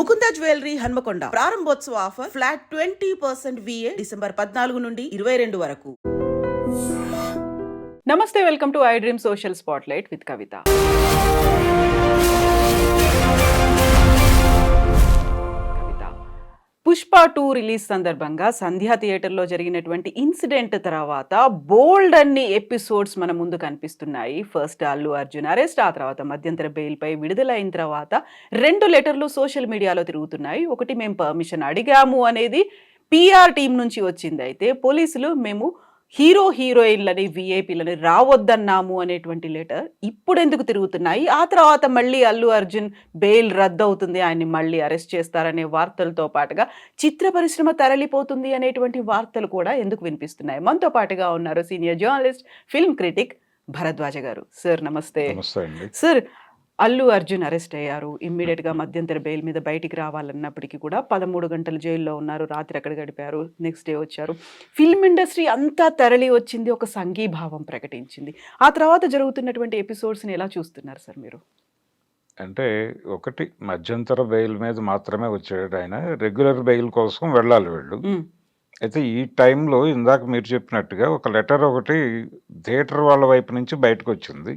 Mukunda jewellery Hanamkonda ప్రారంభోత్సవ offer flat 20% VA December 14 నుండి 22 వరకు. నమస్తే, welcome to I dream social spotlight with Kavitha. Pushpa 2 release సందర్భంగా సంధ్యా థియేటర్లో జరిగినటువంటి ఇన్సిడెంట్ తర్వాత బోల్డ్ అన్ని ఎపిసోడ్స్ మన ముందు కనిపిస్తున్నాయి. ఫస్ట్ అల్లు అర్జున్ అరెస్ట్, ఆ తర్వాత మధ్యంతర బెయిల్పై విడుదలైన తర్వాత 2 లెటర్లు సోషల్ మీడియాలో తిరుగుతున్నాయి. ఒకటి, మేము పర్మిషన్ అడిగాము అనేది PR టీం నుంచి వచ్చింది. అయితే పోలీసులు మేము హీరోయిన్లని VIPలని రావద్దన్నాము అనేటువంటి లెటర్ ఇప్పుడు ఎందుకు తిరుగుతున్నాయి? ఆ తర్వాత మళ్ళీ అల్లు అర్జున్ బెయిల్ రద్దు అవుతుంది, ఆయన్ని మళ్ళీ అరెస్ట్ చేస్తారనే వార్తలతో పాటుగా చిత్ర పరిశ్రమ తరలిపోతుంది అనేటువంటి వార్తలు కూడా ఎందుకు వినిపిస్తున్నాయి? మనతో పాటుగా ఉన్నారు senior journalist, film critic Bharadwaj garu. Sir నమస్తే. సార్, అల్లు అర్జున్ అరెస్ట్ అయ్యారు. ఇమ్మీడియట్గా మధ్యంతర బెయిల్ మీద బయటికి రావాలన్నప్పటికీ కూడా 13 గంటలు జైల్లో ఉన్నారు. రాత్రి అక్కడ గడిపారు, నెక్స్ట్ డే వచ్చారు. ఫిల్మ్ ఇండస్ట్రీ అంతా తరలి వచ్చింది, ఒక సంఘీభావం ప్రకటించింది. ఆ తర్వాత జరుగుతున్నటువంటి ఎపిసోడ్స్ని ఎలా చూస్తున్నారు సార్ మీరు? అంటే ఒకటి, మధ్యంతర బెయిల్ మీద మాత్రమే వచ్చాడు ఆయన, రెగ్యులర్ బెయిల్ కోసం వెళ్ళాలి వీళ్ళు. అయితే ఈ టైంలో ఇందాక మీరు చెప్పినట్టుగా ఒక లెటర్ ఒకటి థియేటర్ వాళ్ళ వైపు నుంచి బయటకు వచ్చింది.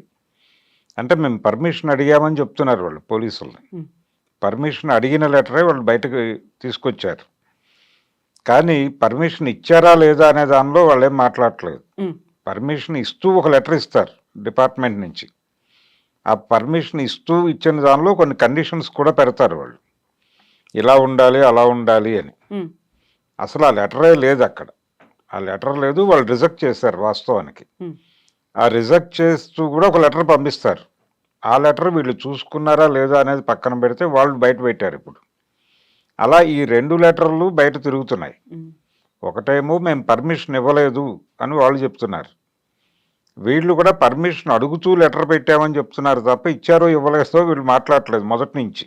అంటే మేము పర్మిషన్ అడిగామని చెప్తున్నారు వాళ్ళు, పోలీసుల్ని. పర్మిషన్ అడిగిన లెటరే వాళ్ళు బయటకు తీసుకొచ్చారు. కానీ పర్మిషన్ ఇచ్చారా లేదా అనే దానిలో వాళ్ళు ఏం మాట్లాడట్లేదు. పర్మిషన్ ఇస్తూ ఒక లెటర్ ఇస్తారు డిపార్ట్మెంట్ నుంచి. ఆ పర్మిషన్ ఇచ్చిన దానిలో కొన్ని కండిషన్స్ కూడా పెడతారు వాళ్ళు, ఇలా ఉండాలి అలా ఉండాలి అని. అసలు ఆ లెటరే లేదు అక్కడ. ఆ లెటర్ లేదు, వాళ్ళు రిజెక్ట్ చేశారు వాస్తవానికి. ఆ రిజెక్ట్ చేస్తూ కూడా ఒక లెటర్ పంపిస్తారు. ఆ లెటర్ వీళ్ళు చూసుకున్నారా లేదా అనేది పక్కన పెడితే వాళ్ళు బయట పెట్టారు ఇప్పుడు. అలా ఈ 2 లెటర్లు బయట తిరుగుతున్నాయి. ఒకటేమో మేము పర్మిషన్ ఇవ్వలేదు అని వాళ్ళు చెప్తున్నారు. వీళ్ళు కూడా పర్మిషన్ అడుగుతూ లెటర్ పెట్టామని చెప్తున్నారు తప్ప ఇచ్చారో ఇవ్వలేదో వీళ్ళు మాట్లాడట్లేదు మొదటి నుంచి.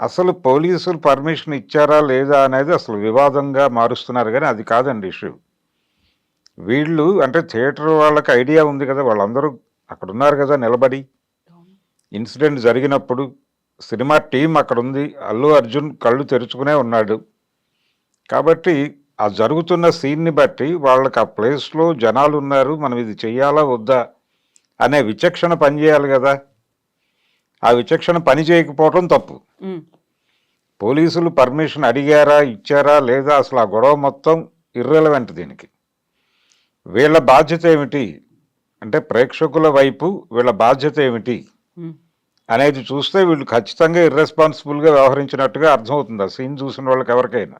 అసలు పోలీసులు పర్మిషన్ ఇచ్చారా లేదా అనేది అసలు వివాదంగా మారుస్తున్నారు, కానీ అది కాదండి ఇష్యూ. వీళ్ళు అంటే థియేటర్ వాళ్ళకి ఐడియా ఉంది కదా, వాళ్ళందరూ అక్కడ ఉన్నారు కదా నిలబడి. ఇన్సిడెంట్ జరిగినప్పుడు సినిమా టీం అక్కడ ఉంది, అల్లు అర్జున్ కళ్ళు తెరుచుకునే ఉన్నాడు. కాబట్టి ఆ జరుగుతున్న సీన్ని బట్టి వాళ్ళకి ఆ ప్లేస్లో జనాలు ఉన్నారు, మనం ఇది చెయ్యాలా వద్దా అనే విచక్షణ పనిచేయాలి కదా. ఆ విచక్షణ పని చేయకపోవడం తప్పు. పోలీసులు పర్మిషన్ అడిగారా ఇచ్చారా లేదా అసలు ఆ గొడవ మొత్తం ఇర్రెలవెంట్. దీనికి వీళ్ళ బాధ్యత ఏమిటి అంటే, ప్రేక్షకుల వైపు వీళ్ళ బాధ్యత ఏమిటి అనేది చూస్తే వీళ్ళు ఖచ్చితంగా ఇర్రెస్పాన్సిబుల్గా వ్యవహరించినట్టుగా అర్థమవుతుంది ఆ సీన్ చూసిన వాళ్ళకి ఎవరికైనా.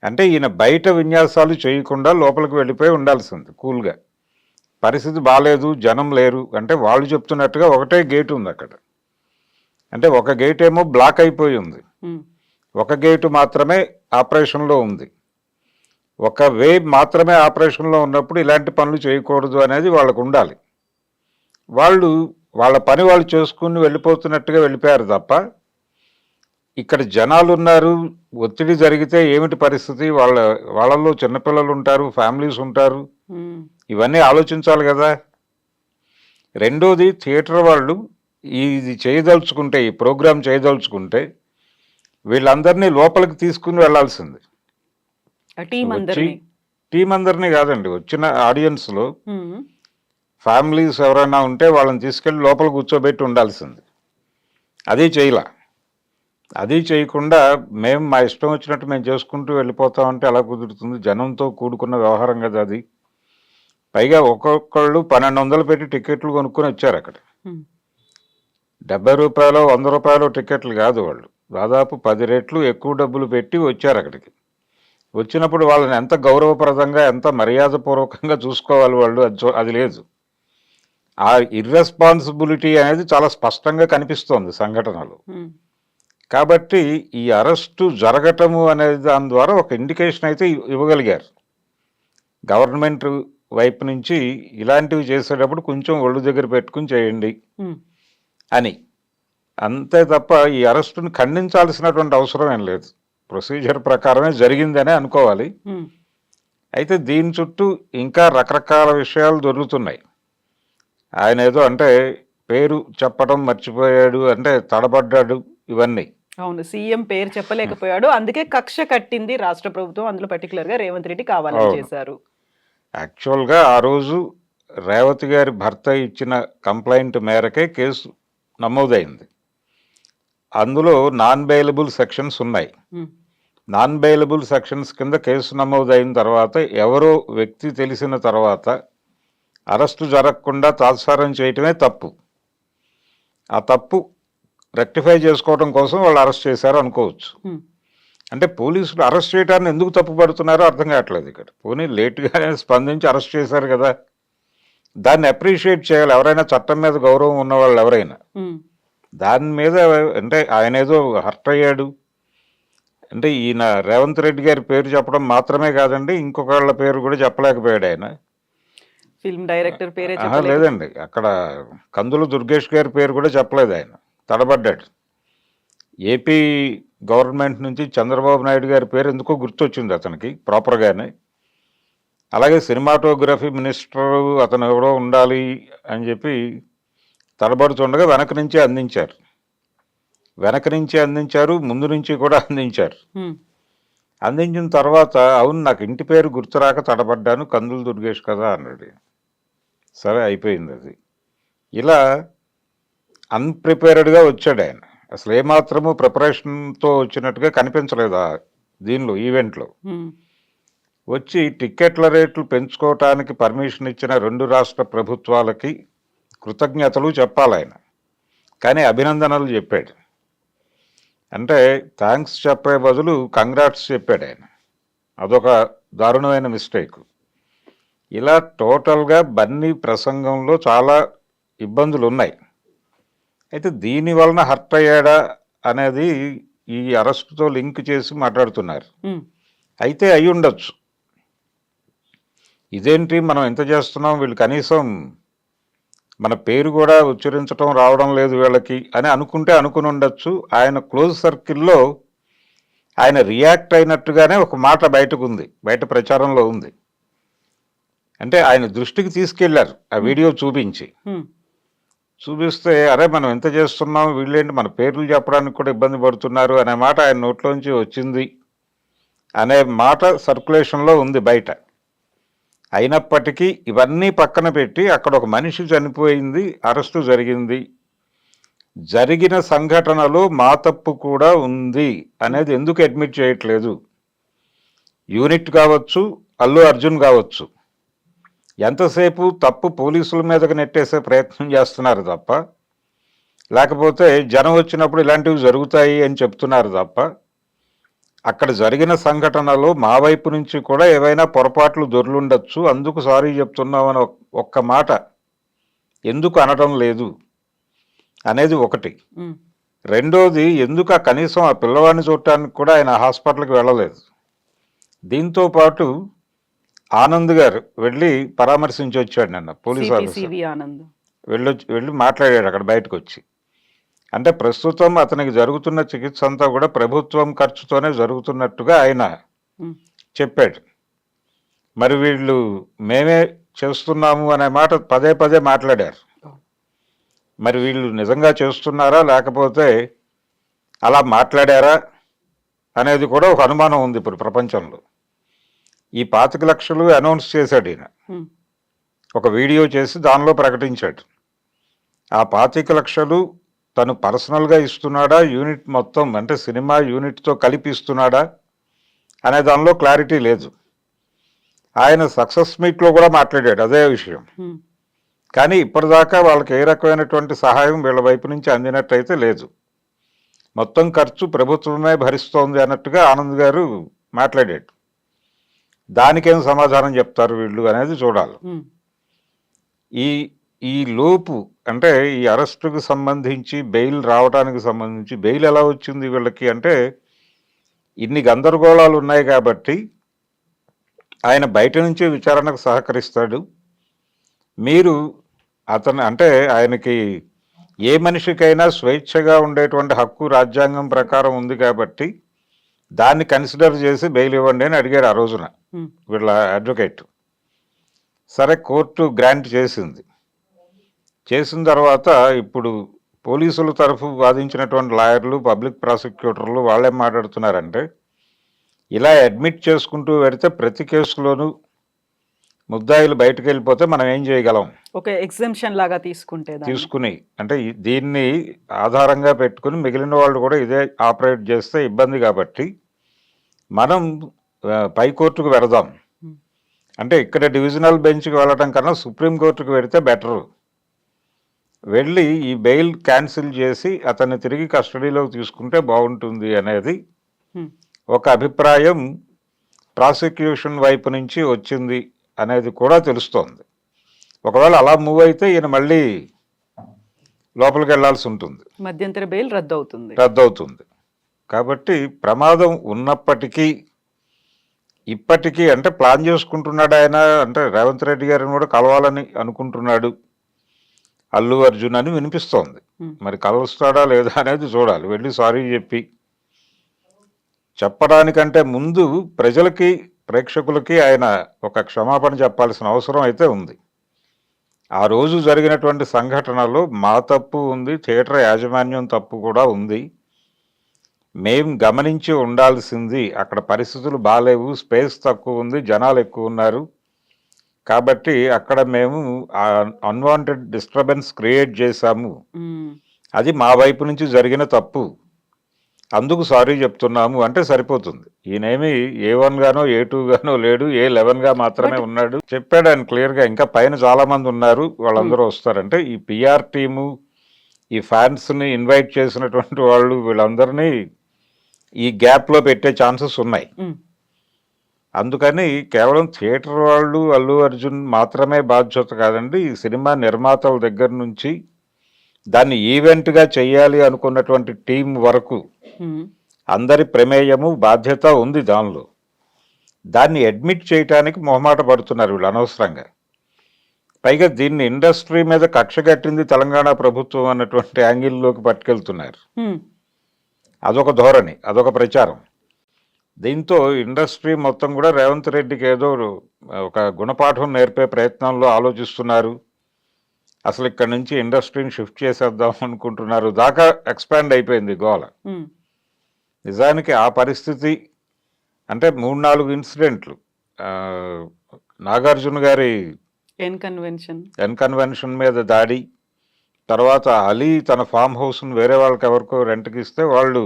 అంటే ఈయన బయట విన్యాసాలు చేయకుండా లోపలికి వెళ్ళిపోయి ఉండాల్సింది కూల్గా. పరిస్థితి బాగాలేదు, జనం లేరు అంటే వాళ్ళు చెప్తున్నట్టుగా ఒకటే గేటు ఉంది అక్కడ. అంటే ఒక గేట్ ఏమో బ్లాక్ అయిపోయి ఉంది, ఒక గేటు మాత్రమే ఆపరేషన్లో ఉంది. ఒక వే మాత్రమే ఆపరేషన్లో ఉన్నప్పుడు ఇలాంటి పనులు చేయకూడదు అనేది వాళ్ళకు ఉండాలి. వాళ్ళు వాళ్ళ పని వాళ్ళు చేసుకుని వెళ్ళిపోతున్నట్టుగా వెళ్ళిపోయారు తప్ప, ఇక్కడ జనాలు ఉన్నారు, ఒత్తిడి జరిగితే ఏమిటి పరిస్థితి, వాళ్ళల్లో చిన్నపిల్లలు ఉంటారు, ఫ్యామిలీస్ ఉంటారు, ఇవన్నీ ఆలోచించాలి కదా. రెండోది, థియేటర్ వాళ్ళు ఇది చేయదలుచుకుంటే, ఈ ప్రోగ్రాం చేయదలుచుకుంటే వీళ్ళందరినీ లోపలికి తీసుకుని వెళ్లాల్సింది. టీం అందరినీ కాదండి, వచ్చిన ఆడియన్స్లో ఫ్యామిలీస్ ఎవరైనా ఉంటే వాళ్ళని తీసుకెళ్ళి లోపల కూర్చోబెట్టి ఉండాల్సింది. అది చేయలా. అది చేయకుండా మేము మా ఇష్టం వచ్చినట్టు మేము చేసుకుంటూ వెళ్ళిపోతామంటే ఎలా కుదురుతుంది? జనంతో కూడుకున్న వ్యవహారం కదా అది. పైగా ఒక్కొక్కళ్ళు 1200 పెట్టి టికెట్లు కొనుక్కొని వచ్చారు అక్కడ. 70 రూపాయలు 100 రూపాయలు టికెట్లు కాదు, వాళ్ళు దాదాపు 10 రెట్లు ఎక్కువ డబ్బులు పెట్టి వచ్చారు అక్కడికి. వచ్చినప్పుడు వాళ్ళని ఎంత గౌరవప్రదంగా ఎంత మర్యాదపూర్వకంగా చూసుకోవాలి వాళ్ళు, అది లేదు. ఆ ఇర్రెస్పాన్సిబిలిటీ అనేది చాలా స్పష్టంగా కనిపిస్తోంది సంఘటనలు. కాబట్టి ఈ అరెస్టు జరగటము అనేది దాని ద్వారా ఒక ఇండికేషన్ అయితే ఇవ్వగలిగారు గవర్నమెంట్ వైపు నుంచి. ఇలాంటివి చేసేటప్పుడు కొంచెం ఒళ్ళు దగ్గర పెట్టుకుని చేయండి అని. అంతే తప్ప ఈ అరెస్టును ఖండించాల్సినటువంటి అవసరం ఏం లేదు. ప్రొసీజర్ ప్రకారమే జరిగిందనే అనుకోవాలి. అయితే దీని చుట్టూ ఇంకా రకరకాల విషయాలు దొరుకుతున్నాయి. ఆయన ఏదో అంటే పేరు చెప్పడం మర్చిపోయాడు, అంటే తడబడ్డాడు, ఇవన్నీ అవును. సీఎం పేరు చెప్పలేకపోయాడు. అందుకే కక్ష కట్టింది రాష్ట్ర ప్రభుత్వం. అందులో పర్టిక్యులర్‌గా రేవంత్ రెడ్డి కావాలని అవును. చేశారు. యాక్చువల్‌గా ఆ రోజు రేవతి గారి భర్త ఇచ్చిన కంప్లెయింట్ మేరకే కేసు నమోదైంది. అందులో నాన్ బెయిలబుల్ సెక్షన్స్ ఉన్నాయి. హ్మ్. నాన్ బెయిలబుల్ సెక్షన్స్ కింద కేసు నమోదైన తర్వాత ఎవరో వ్యక్తి తెలిసిన తర్వాత అరెస్టు జరగకుండా తాత్సారం చేయటమే తప్పు. ఆ తప్పు రెక్టిఫై చేసుకోవడం కోసం వాళ్ళు అరెస్ట్ చేశారు అనుకోవచ్చు. హ్మ్. అంటే పోలీసులు అరెస్ట్ చేయడాన్ని ఎందుకు తప్పుపడుతున్నారో అర్థం కావట్లేదు ఇక్కడ. పోనీ లేట్‌గానే స్పందించి అరెస్ట్ చేశారు కదా! దాన్ని అప్రిషియేట్ చేయాలి ఎవరైనా చట్టం మీద గౌరవం ఉన్నవాళ్ళు ఎవరైనా. హ్మ్. దాని మీద అంటే ఆయనేదో హర్ట్ అయ్యాడు. అంటే ఈయన రేవంత్ రెడ్డి గారి పేరు చెప్పడం మాత్రమే కాదండి, ఇంకొకళ్ళ పేరు కూడా చెప్పలేకపోయాడు ఆయన. ఫిల్మ్ డైరెక్టర్ పేరే అహా! లేదండి. అక్కడ కందుల దుర్గేష్ గారి పేరు కూడా చెప్పలేదు ఆయన. తడబడ్డాడు. ఏపీ గవర్నమెంట్ నుంచి చంద్రబాబు నాయుడు గారి పేరు ఎందుకో గుర్తొచ్చింది అతనికి ప్రాపర్‌గానే. అలాగే సినిమాటోగ్రఫీ మినిస్టరు అతను ఎవరో ఉండాలి అని చెప్పి తడబడుతుండగా వెనక నుంచే అందించారు. వెనక నుంచి అందించారు, ముందు నుంచి కూడా అందించారు. హ్మ్. అందించిన తర్వాత అవును నాకు ఇంటి పేరు గుర్తురాక తడబడ్డాను, కందుల దుర్గేష్ కదా అన్నాడు. సరే అయిపోయింది అది. ఇలా అన్‌ప్రిపేర్డ్‌గా వచ్చాడు ఆయన. అసలు ఏమాత్రము ప్రిపరేషన్‌తో వచ్చినట్టుగా కనిపించలేదు దీనిలో ఈవెంట్‌లో. హ్మ్. వచ్చి టిక్కెట్ల రేట్లు పెంచుకోవటానికి పర్మిషన్ ఇచ్చిన 2 రాష్ట్ర ప్రభుత్వాలకి కృతజ్ఞతలు చెప్పాలాయన. కానీ అభినందనలు చెప్పాడు. అంటే థాంక్స్ చెప్పే బదులు కంగ్రాట్స్ చెప్పాడాయన. అదొక దారుణమైన మిస్టేక్. ఇలా టోటల్‌గా బన్నీ ప్రసంగంలో చాలా ఇబ్బందులున్నాయి. అయితే దీని వలన హర్ట్ అయ్యాడా అనేది ఈ అరెస్ట్‌తో లింక్ చేసి మాట్లాడుతున్నారు. హ్మ్. అయితే అయ్యుండొచ్చు. ఇదేంటి మనం ఇంత చేస్తున్నాం వీళ్ళు కనీసం మన పేరు కూడా ఉచ్చరించటం రావడం లేదు వీళ్ళకి అని అనుకుంటే అనుకుని ఉండొచ్చు. ఆయన క్లోజ్ సర్కిల్‌లో ఆయన రియాక్ట్ అయినట్టుగానే ఒక మాట బయటకుంది. బయట ప్రచారంలో ఉంది. అంటే ఆయన దృష్టికి తీసుకెళ్లారు ఆ వీడియో చూపించి. హ్మ్. చూపిస్తే అరే మనం ఎంత చేస్తున్నాం వీళ్ళేంటి మన పేర్లు చెప్పడానికి కూడా ఇబ్బంది పడుతున్నారు అనే మాట ఆయన నోట్లోంచి వచ్చింది అనే మాట సర్క్యులేషన్లో ఉంది బయట. అయినప్పటికీ ఇవన్నీ పక్కన పెట్టి అక్కడ ఒక మనిషి చనిపోయింది, అరెస్టు జరిగింది, జరిగిన సంఘటనలో మా తప్పు కూడా ఉంది అనేది ఎందుకు అడ్మిట్ చేయట్లేదు? యూనిట్ కావచ్చు, అల్లు అర్జున్ కావచ్చు, ఎంతసేపు తప్పు పోలీసుల మీదకి నెట్టేసే ప్రయత్నం చేస్తున్నారు తప్ప, లేకపోతే జనం వచ్చినప్పుడు ఇలాంటివి జరుగుతాయి అని చెప్తున్నారు తప్ప, అక్కడ జరిగిన సంఘటనలో మా వైపు నుంచి కూడా ఏవైనా పొరపాట్లు దొర్లుండొచ్చు, అందుకు సారీ చెప్తున్నామని ఒక్క మాట ఎందుకు అనడం లేదు అనేది ఒకటి. హ్మ్. రెండోది ఎందుకు కనీసం ఆ పిల్లవాడిని చూడటానికి కూడా ఆయన హాస్పిటల్కి వెళ్ళలేదు. దీంతో పాటు ఆనంద్ గారు వెళ్ళి పరామర్శించి వచ్చాడు నిన్న పోలీస్ ఆఫీసర్. సిపి ఆనంద్. వెళ్ళి మాట్లాడాడు అక్కడ బయటకు వచ్చి. అంటే ప్రస్తుతం అతనికి జరుగుతున్న చికిత్స అంతా కూడా ప్రభుత్వం ఖర్చుతోనే జరుగుతున్నట్టుగా ఆయన హ్మ్. చెప్పాడు. మరి వీళ్ళు మేమే చేస్తున్నాము అనే మాట పదే పదే మాట్లాడారు. మరి వీళ్ళు నిజంగా చేస్తున్నారా లేకపోతే అలా మాట్లాడారా అనేది కూడా ఒక అనుమానం ఉంది ఇప్పుడు ప్రపంచంలో. ఈ 25 లక్షలు అనౌన్స్ చేశాడు ఈయన. హ్మ్. ఒక వీడియో చేసి దానిలో ప్రకటించాడు. ఆ 25 లక్షలు తను పర్సనల్గా ఇస్తున్నాడా, యూనిట్ మొత్తం అంటే సినిమా యూనిట్తో కలిపి ఇస్తున్నాడా అనే దానిలో క్లారిటీ లేదు. ఆయన సక్సెస్ మీట్లో కూడా మాట్లాడాడు అదే విషయం. హ్మ్. కానీ ఇప్పటిదాకా వాళ్ళకి ఏ రకమైనటువంటి సహాయం వీళ్ళ వైపు నుంచి అందినట్టయితే లేదు. మొత్తం ఖర్చు ప్రభుత్వమే భరిస్తోంది అన్నట్టుగా ఆనంద్ గారు మాట్లాడాడు. దానికేం సమాధానం చెప్తారు వీళ్ళు అనేది చూడాలి. హ్మ్. ఈ ఈ లోపు అంటే ఈ అరెస్టుకు సంబంధించి బెయిల్ రావడానికి సంబంధించి బెయిల్ ఎలా వచ్చింది వీళ్ళకి అంటే ఇన్ని గందరగోళాలు ఉన్నాయి కాబట్టి ఆయన బయట నుంచే విచారణకు సహకరిస్తాడు. మీరు అతను అంటే ఆయనకి ఏ మనిషికైనా స్వేచ్ఛగా ఉండేటువంటి హక్కు రాజ్యాంగం ప్రకారం ఉంది కాబట్టి దాన్ని కన్సిడర్ చేసి బెయిల్ ఇవ్వండి అని అడిగారు ఆ రోజున హ్మ్. వీళ్ళ అడ్వకేట్. సరే కోర్టు గ్రాంట్ చేసింది. చేసిన తర్వాత ఇప్పుడు పోలీసుల తరఫు వాదించినటువంటి లాయర్లు, పబ్లిక్ ప్రాసిక్యూటర్లు వాళ్ళేం మాట్లాడుతున్నారంటే, ఇలా అడ్మిట్ చేసుకుంటూ వెడితే ప్రతి కేసులోనూ ముద్దాయిలు బయటకు వెళ్ళిపోతే మనం ఏం చేయగలం ఒక ఎగ్జామ్షన్ లాగా తీసుకుంటే దాన్ని. తీసుకుని, అంటే దీన్ని ఆధారంగా పెట్టుకుని మిగిలిన వాళ్ళు కూడా ఇదే ఆపరేట్ చేస్తే ఇబ్బంది కాబట్టి మనం పైకోర్టుకు వెళదాం. Hmm. అంటే ఇక్కడ డివిజనల్ బెంచ్కి వెళ్ళడం కన్నా సుప్రీంకోర్టుకు వెళితే బెటరు. వెళ్ళి ఈ బెయిల్ క్యాన్సిల్ చేసి అతన్ని తిరిగి కస్టడీలోకి తీసుకుంటే బాగుంటుంది అనేది Hmm. ఒక అభిప్రాయం ప్రాసిక్యూషన్ వైపు నుంచి వచ్చింది అనేది కూడా తెలుస్తోంది. ఒకవేళ అలా మూవ్ అయితే ఈయన మళ్ళీ లోపలికి వెళ్లాల్సి ఉంటుంది, మధ్యంతర బెయిల్ రద్దు రద్దవుతుంది. కాబట్టి ప్రమాదం ఉన్నప్పటికీ ఇప్పటికీ అంటే ప్లాన్ చేసుకుంటున్నాడు ఆయన, అంటే రేవంత్ రెడ్డి గారిని కూడా కలవాలని అనుకుంటున్నాడు అల్లు అర్జున్ అని వినిపిస్తోంది. మరి కలుస్తాడా లేదా అనేది చూడాలి. వెళ్ళి సారీ చెప్పడానికంటే ముందు ప్రజలకి, ప్రేక్షకులకి ఆయన ఒక క్షమాపణ చెప్పాల్సిన అవసరం అయితే ఉంది. ఆ రోజు జరిగినటువంటి సంఘటనలో మా తప్పు ఉంది, థియేటర్ యాజమాన్యం తప్పు కూడా ఉంది, మేం గమనించి ఉండాల్సింది, అక్కడ పరిస్థితులు బాగాలేవు, స్పేస్ తక్కువ ఉంది, జనాలు ఎక్కువ ఉన్నారు, కాబట్టి అక్కడ మేము అన్వాంటెడ్ డిస్టర్బెన్స్ క్రియేట్ చేశాము, అది మా వైపు నుంచి జరిగిన తప్పు, అందుకు సారీ చెప్తున్నాము అంటే సరిపోతుంది. ఈయనేమి A1 గానో A2 గానో లేడు, A11 గా మాత్రమే ఉన్నాడు. చెప్పాడు ఆయన క్లియర్గా. ఇంకా పైన చాలా మంది ఉన్నారు, వాళ్ళందరూ వస్తారంటే ఈ PR టీము, ఈ ఫ్యాన్స్ని ఇన్వైట్ చేసినటువంటి వాళ్ళు, వీళ్ళందరినీ ఈ గ్యాప్లో పెట్టే ఛాన్సెస్ ఉన్నాయి. అందుకని కేవలం థియేటర్ వాళ్ళు, అల్లు అర్జున్ మాత్రమే బాధ్యత కాదండి. ఈ సినిమా నిర్మాతల దగ్గర నుంచి దాన్ని ఈవెంట్గా చెయ్యాలి అనుకున్నటువంటి టీం వరకు అందరి ప్రమేయము, బాధ్యత ఉంది దానిలో. దాన్ని అడ్మిట్ చేయటానికి మొహమాట పడుతున్నారు వీళ్ళు అనవసరంగా. పైగా దీన్ని ఇండస్ట్రీ మీద కక్ష కట్టింది తెలంగాణ ప్రభుత్వం అన్నటువంటి యాంగిల్లోకి పట్టుకెళ్తున్నారు. అదొక ధోరణి, అదొక ప్రచారం. దీంతో ఇండస్ట్రీ మొత్తం కూడా రేవంత్ రెడ్డికి ఏదో ఒక గుణపాఠం నేర్పే ప్రయత్నంలో ఆలోచిస్తున్నారు. అసలు ఇక్కడ నుంచి ఇండస్ట్రీని షిఫ్ట్ చేసేద్దాం అనుకుంటున్నారు దాకా ఎక్స్పాండ్ అయిపోయింది గోల. నిజానికి ఆ పరిస్థితి అంటే 3-4 ఇన్సిడెంట్లు, నాగార్జున గారి ఎన్కన్వెన్షన్ మీద దాడి, తర్వాత అలీ తన ఫామ్ హౌస్ను వేరే వాళ్ళకి ఎవరికో రెంట్కి ఇస్తే వాళ్ళు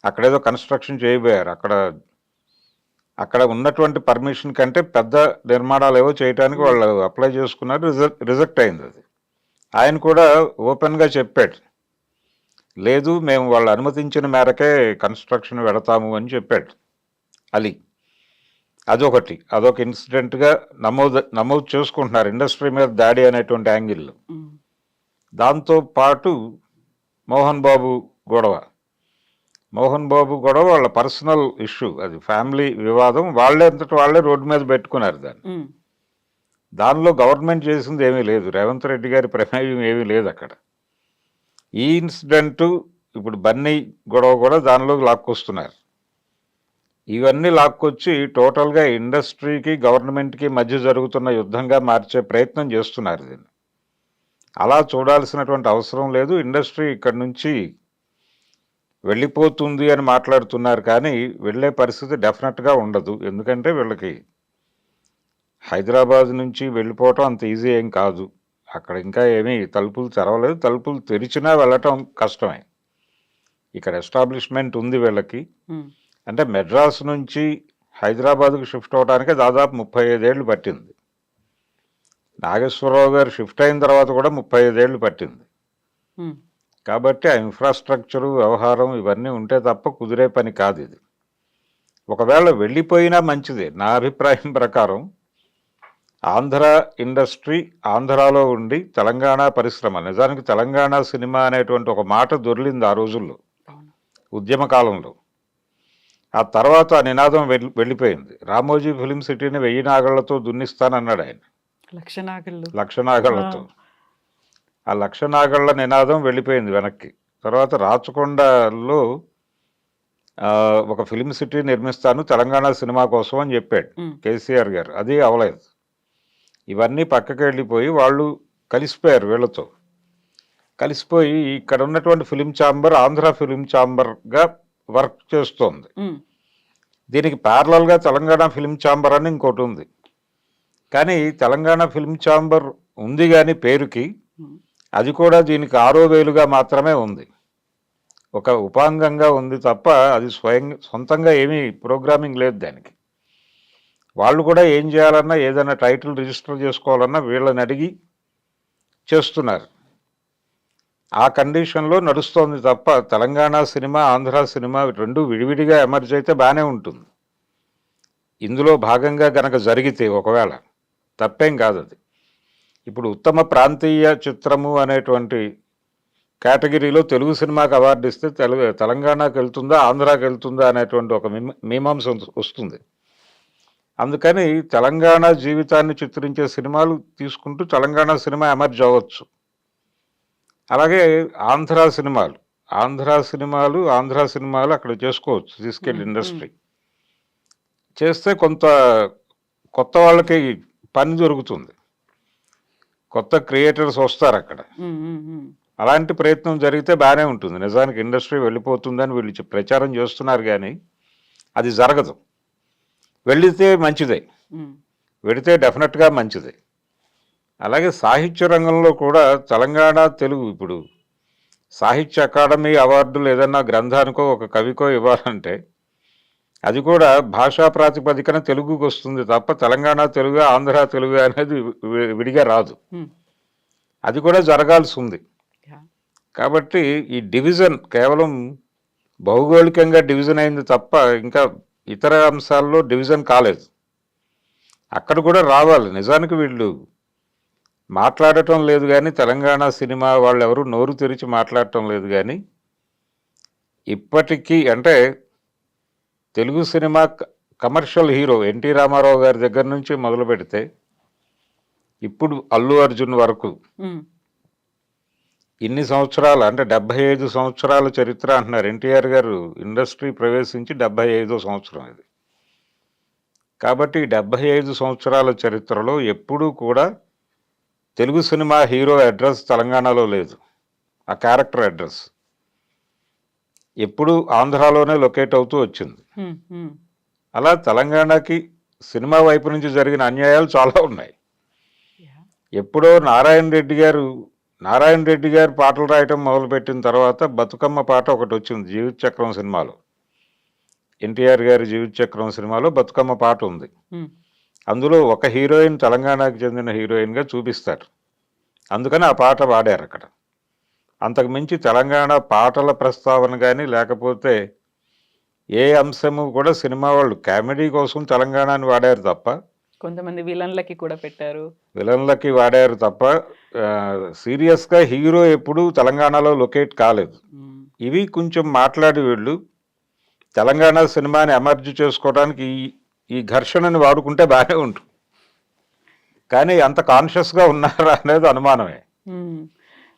అక్కడేదో కన్స్ట్రక్షన్ చేయబోయారు. అక్కడ ఉన్నటువంటి పర్మిషన్ కంటే పెద్ద నిర్మాణాలు ఏవో చేయడానికి వాళ్ళు అప్లై చేసుకున్నారు, రిజెక్ట్ అయింది. అది ఆయన కూడా ఓపెన్గా చెప్పాడు, లేదు మేము వాళ్ళు అనుమతించిన మేరకే కన్స్ట్రక్షన్ పెడతాము అని చెప్పాడు అలీ. అదొక ఇన్సిడెంట్గా నమోదు చేసుకుంటున్నారు ఇండస్ట్రీ మీద దాడి అనేటువంటి యాంగిల్లో. దాంతో పాటు మోహన్ బాబు గొడవ వాళ్ళ పర్సనల్ ఇష్యూ, అది ఫ్యామిలీ వివాదం, వాళ్ళే రోడ్డు మీద పెట్టుకున్నారు దాన్ని. దానిలో గవర్నమెంట్ చేసింది ఏమీ లేదు, రేవంత్ రెడ్డి గారి ప్రమేయం ఏమీ లేదు అక్కడ. ఈ ఇన్సిడెంటు, ఇప్పుడు బన్నీ గొడవ కూడా దానిలోకి లాక్కొస్తున్నారు. ఇవన్నీ లాక్కొచ్చి టోటల్గా ఇండస్ట్రీకి, గవర్నమెంట్కి మధ్య జరుగుతున్న యుద్ధంగా మార్చే ప్రయత్నం చేస్తున్నారు దీన్ని. అలా చూడాల్సినటువంటి అవసరం లేదు. ఇండస్ట్రీ ఇక్కడి నుంచి వెళ్ళిపోతుంది అని మాట్లాడుతున్నారు, కానీ వెళ్ళే పరిస్థితి డెఫినెట్గా ఉండదు. ఎందుకంటే వీళ్ళకి హైదరాబాద్ నుంచి వెళ్ళిపోవటం అంత ఈజీ ఏం కాదు. అక్కడ ఇంకా ఏమీ తలుపులు తెరవలేదు, తలుపులు తెరిచినా వెళ్ళటం కష్టమే. ఇక్కడ ఎస్టాబ్లిష్మెంట్ ఉంది వీళ్ళకి. అంటే మెడ్రాస్ నుంచి హైదరాబాద్కు షిఫ్ట్ అవడానికి దాదాపు 35 ఏళ్ళు పట్టింది. నాగేశ్వరరావు గారు షిఫ్ట్ అయిన తర్వాత కూడా 35 ఏళ్ళు పట్టింది. కాబట్టి ఆ ఇన్ఫ్రాస్ట్రక్చరు, వ్యవహారం ఇవన్నీ ఉంటే తప్ప కుదిరే పని కాదు ఇది. ఒకవేళ వెళ్ళిపోయినా మంచిదే. నా అభిప్రాయం ప్రకారం ఆంధ్ర ఇండస్ట్రీ ఆంధ్రాలో ఉండి తెలంగాణ పరిశ్రమ, నిజానికి తెలంగాణ సినిమా అనేటువంటి ఒక మాట దొరికింది ఆ రోజుల్లో ఉద్యమ కాలంలో. ఆ తర్వాత ఆ నినాదం వెళ్ళిపోయింది. రామోజీ ఫిలిం సిటీని 1000 నాగళ్లతో దున్నిస్తానన్నాడు ఆయన, 1,00,000 నాగళ్లతో. ఆ 1,00,000 నాగళ్ల నినాదం వెళ్ళిపోయింది వెనక్కి. తర్వాత రాచకొండలో ఒక ఫిలిం సిటీ నిర్మిస్తాను తెలంగాణ సినిమా కోసం అని చెప్పాడు కేసీఆర్ గారు, అది అవలేదు. ఇవన్నీ పక్కకి వెళ్ళిపోయి వాళ్ళు కలిసిపోయారు వీళ్ళతో. కలిసిపోయి ఇక్కడ ఉన్నటువంటి ఫిలిం ఛాంబర్ ఆంధ్ర ఫిలిం ఛాంబర్గా వర్క్ చేస్తోంది. ఉమ్, దీనికి ప్యారలల్గా తెలంగాణ ఫిలిం ఛాంబర్ అని ఇంకోటి ఉంది. కానీ తెలంగాణ ఫిలిం ఛాంబర్ ఉంది కానీ పేరుకి, ఉమ్, అది కూడా దీనికి 6వ వేలుగా మాత్రమే ఉంది, ఒక ఉపాంగంగా ఉంది తప్ప అది సొంతంగా ఏమీ ప్రోగ్రామింగ్ లేదు దానికి. వాళ్ళు కూడా ఏం చేయాలన్నా ఏదైనా టైటిల్ రిజిస్టర్ చేసుకోవాలన్నా వీళ్ళని అడిగి చేస్తున్నారు. ఆ కండిషన్లో నడుస్తోంది తప్ప తెలంగాణ సినిమా ఆంధ్ర సినిమా రెండు విడివిడిగా ఎమర్జ్ అయితే బాగానే ఉంటుంది. ఇందులో భాగంగా గనక జరిగితే ఒకవేళ తప్పేం కాదు అది. ఇప్పుడు ఉత్తమ ప్రాంతీయ చిత్రము అనేటువంటి కేటగిరీలో తెలుగు సినిమాకి అవార్డు ఇస్తే తెలంగాణకు వెళ్తుందా ఆంధ్రాకి వెళ్తుందా అనేటువంటి ఒక మీమాంస వస్తుంది. అందుకని తెలంగాణ జీవితాన్ని చిత్రించే సినిమాలు తీసుకుంటూ తెలంగాణ సినిమా ఎమర్జ్ అవ్వచ్చు. అలాగే ఆంధ్ర సినిమాలు అక్కడ చేసుకోవచ్చు, తీసుకెళ్ళి ఇండస్ట్రీ చేస్తే కొంత కొత్త వాళ్ళకి పని దొరుకుతుంది, కొత్త క్రియేటర్స్ వస్తారు అక్కడ. ఉమ్, ఉమ్, ఉమ్, అలాంటి ప్రయత్నం జరిగితే బాగానే ఉంటుంది. నిజానికి ఇండస్ట్రీ వెళ్ళిపోతుందని వీళ్ళు ప్రచారం చేస్తున్నారు కానీ అది జరగదు. వెళితే మంచిదే, ఉమ్, వెళితే డెఫినెట్గా మంచిదే. అలాగే సాహిత్య రంగంలో కూడా తెలంగాణ తెలుగు ఇప్పుడు సాహిత్య అకాడమీ అవార్డులు ఏదన్నా గ్రంథానికో ఒక కవికో ఇవ్వాలంటే అది కూడా భాషా ప్రాతిపదికన తెలుగుకి వస్తుంది తప్ప తెలంగాణ తెలుగు ఆంధ్ర తెలుగు అనేది విడిగా రాదు. ఉమ్, అది కూడా జరగాల్సి ఉంది. yeah. కాబట్టి ఈ డివిజన్ కేవలం భౌగోళికంగా డివిజన్ అయింది తప్ప ఇంకా ఇతర అంశాల్లో డివిజన్ కాలేదు. అక్కడ కూడా రావాలి. నిజానికి వీళ్ళు మాట్లాడటం లేదు కానీ తెలంగాణ సినిమా వాళ్ళు ఎవరు నోరు తెరిచి మాట్లాడటం లేదు కానీ ఇప్పటికీ అంటే Telugu cinema commercial hero NT Rama Rao గారి దగ్గర నుంచి మొదలు పెడితే ఇప్పుడు అల్లు అర్జున్ వరకు ఉమ్, ఇన్ని సంవత్సరాలు అంటే 75 సంవత్సరాల చరిత్ర అంటున్నారు. ఎన్టీఆర్ గారు ఇండస్ట్రీ ప్రవేశించి 75వ సంవత్సరం ఇది. కాబట్టి 75 సంవత్సరాల చరిత్రలో ఎప్పుడూ కూడా తెలుగు సినిమా హీరో అడ్రస్ తెలంగాణలో లేదు. ఆ క్యారెక్టర్ అడ్రస్ ఎప్పుడు ఆంధ్రాలోనే లొకేట్ అవుతూ వచ్చింది. ఉమ్, ఉమ్, అలా తెలంగాణకి సినిమా వైపు నుంచి జరిగిన అన్యాయాలు చాలా ఉన్నాయి. yeah. ఎప్పుడో నారాయణ రెడ్డి గారు పాటలు రాయటం మొదలుపెట్టిన తర్వాత బతుకమ్మ పాట ఒకటి వచ్చింది జీవిత చక్రం సినిమాలో. ఎన్టీఆర్ గారి జీవిత చక్రం సినిమాలో బతుకమ్మ పాట ఉంది. ఉమ్, అందులో ఒక హీరోయిన్ తెలంగాణకు చెందిన హీరోయిన్గా చూపిస్తారు. అందుకని ఆ పాట పాడారు అక్కడ. అంతకుమించి తెలంగాణ పాటల ప్రస్తావన కానీ లేకపోతే ఏ అంశము కూడా సినిమా వాళ్ళు కామెడీ కోసం తెలంగాణని వాడారు తప్ప, కొంతమంది విలన్లకి కూడా పెట్టారు. విలన్లకి వాడారు తప్ప సీరియస్గా హీరో ఎప్పుడూ తెలంగాణలో లొకేట్ కాలేదు. ఉమ్, ఇవి కొంచెం మాట్లాడి వీళ్ళు తెలంగాణ సినిమాని ఎమర్జ్ చేసుకోవడానికి ఈ ఘర్షణని వాడుకుంటే బాగానే ఉంటుంది. కానీ అంత కాన్షియస్గా ఉన్నారా అనేది అనుమానమే. ఉమ్.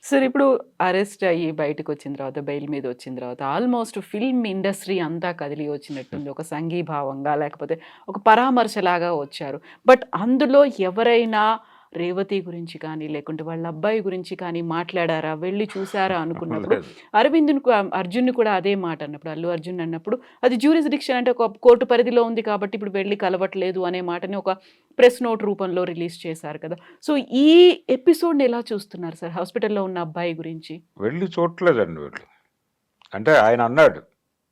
సార్ ఇప్పుడు అరెస్ట్ అయ్యి బయటకు వచ్చిన తర్వాత బెయిల్ మీద వచ్చిన తర్వాత ఆల్మోస్ట్ ఫిల్మ్ ఇండస్ట్రీ అంతా కదిలి వచ్చినట్టుంది. ఒక సంఘీభావంగా లేకపోతే ఒక పరామర్శలాగా వచ్చారు. బట్ అందులో ఎవరైనా రేవతి గురించి కానీ లేకుంటే వాళ్ళ అబ్బాయి గురించి కానీ మాట్లాడారా, వెళ్ళి చూసారా అనుకున్నప్పుడు అర్జున్ కూడా అదే మాట అన్నప్పుడు, అల్లు అర్జున్ అన్నప్పుడు అది జ్యూరిస్డిక్షన్ అంటే ఒక కోర్టు పరిధిలో ఉంది కాబట్టి ఇప్పుడు వెళ్ళి కలవట్లేదు అనే మాటని ఒక ప్రెస్ నోట్ రూపంలో రిలీజ్ చేశారు కదా. సో ఈ ఎపిసోడ్ని ఎలా చూస్తున్నారు సార్ హాస్పిటల్లో ఉన్న అబ్బాయి గురించి? వెళ్ళి చూడలేదండి వీళ్ళు. అంటే ఆయన అన్నాడు,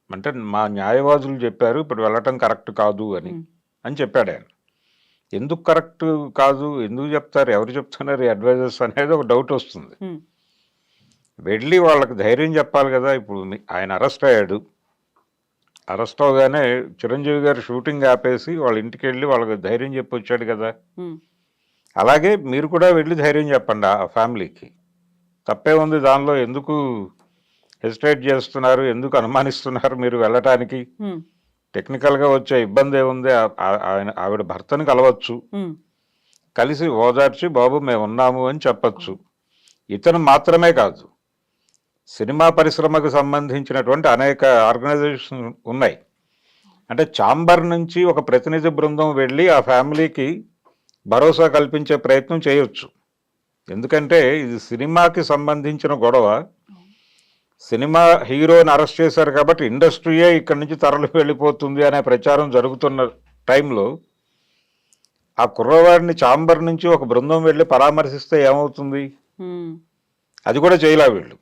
అంటే మా న్యాయవాదులు చెప్పారు ఇప్పుడు వెళ్ళటం కరెక్ట్ కాదు అని చెప్పాడు ఆయన. ఎందుకు కరెక్ట్ కాదు, ఎందుకు చెప్తారు, ఎవరు చెప్తున్నారు అడ్వైజర్స్ అనేది ఒక డౌట్ వస్తుంది. వెళ్ళి వాళ్ళకి ధైర్యం చెప్పాలి కదా. ఇప్పుడు ఆయన అరెస్ట్ అయ్యాడు, అరెస్ట్ అవగానే చిరంజీవి గారు షూటింగ్ ఆపేసి వాళ్ళ ఇంటికి వెళ్ళి వాళ్ళకి ధైర్యం చెప్పి వచ్చాడు కదా. అలాగే మీరు కూడా వెళ్ళి ధైర్యం చెప్పండి ఆ ఫ్యామిలీకి. తప్పే ఉంది దానిలో, ఎందుకు హెసిటేట్ చేస్తున్నారు, ఎందుకు అనుమానిస్తున్నారు మీరు వెళ్ళటానికి? టెక్నికల్గా వచ్చే ఇబ్బంది ఏముంది, ఆవిడ భర్తని కలవచ్చు, కలిసి ఓదార్చి బాబు మేము ఉన్నాము అని చెప్పచ్చు. ఇతను మాత్రమే కాదు, సినిమా పరిశ్రమకు సంబంధించినటువంటి అనేక ఆర్గనైజేషన్ ఉన్నాయి. అంటే ఛాంబర్ నుంచి ఒక ప్రతినిధి బృందం వెళ్ళి ఆ ఫ్యామిలీకి భరోసా కల్పించే ప్రయత్నం చేయొచ్చు. ఎందుకంటే ఇది సినిమాకి సంబంధించిన గొడవ. సినిమా హీరోని అరెస్ట్ చేశారు కాబట్టి ఇండస్ట్రీయే ఇక్కడి నుంచి తరలి వెళ్ళిపోతుంది అనే ప్రచారం జరుగుతున్న టైంలో ఆ కుర్రవాడిని చాంబర్ నుంచి ఒక బృందం వెళ్ళి పరామర్శిస్తే ఏమవుతుంది? అది కూడా చేయలే వీళ్ళు.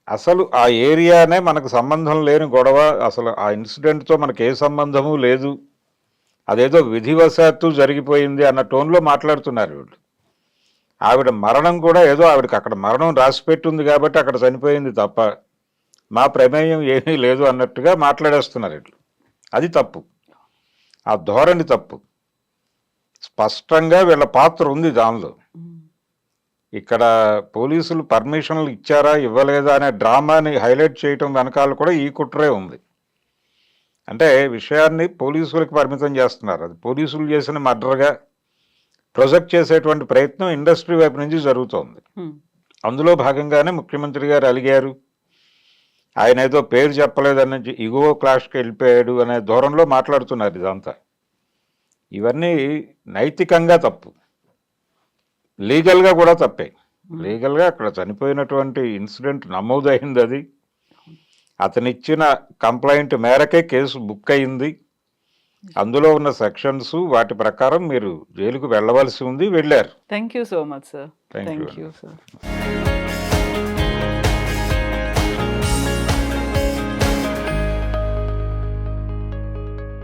అసలు ఆ ఏరియానే మనకు సంబంధం లేని గొడవ, అసలు ఆ ఇన్సిడెంట్తో మనకు ఏ సంబంధము లేదు, అదేదో విధివశాత్తు జరిగిపోయింది అన్న టోన్లో మాట్లాడుతున్నారు వీళ్ళు. ఆవిడ మరణం కూడా ఏదో ఆవిడకి అక్కడ మరణం రాసిపెట్టుంది కాబట్టి అక్కడ చనిపోయింది తప్ప మా ప్రమేయం ఏమీ లేదు అన్నట్టుగా మాట్లాడేస్తున్నారు వీళ్ళు. అది తప్పు, ఆ ధోరణి తప్పు. స్పష్టంగా వీళ్ళ పాత్ర ఉంది దానిలో. ఇక్కడ పోలీసులు పర్మిషన్లు ఇచ్చారా ఇవ్వలేదా అనే డ్రామాని హైలైట్ చేయటం వెనకాల కూడా ఈ కుట్రే ఉంది. అంటే విషయాన్ని పోలీసులకు పరిమితం చేస్తున్నారు. అది పోలీసులు చేసిన మర్డర్గా ప్రొజెక్ట్ చేసేటువంటి ప్రయత్నం ఇండస్ట్రీ వైపు నుంచి జరుగుతోంది. అందులో భాగంగానే ముఖ్యమంత్రి గారు అలిగారు, ఆయన ఏదో పేరు చెప్పలేదని ఇగో క్లాష్కి వెళ్ళిపోయాడు అనే ధోరణిలో మాట్లాడుతున్నారు. ఇదంతా ఇవన్నీ నైతికంగా తప్పు, లీగల్గా కూడా తప్పే. లీగల్గా అక్కడ చనిపోయినటువంటి ఇన్సిడెంట్ నమోదైంది, అది అతనిచ్చిన కంప్లైంట్ మేరకే కేసు బుక్ అయింది. అందులో ఉన్న సెక్షన్స్ వాటి ప్రకారం మీరు జైలుకు వెళ్ళవలసి ఉంది, వెళ్ళారు. Thank you so much sir. Thank you. Thank you sir.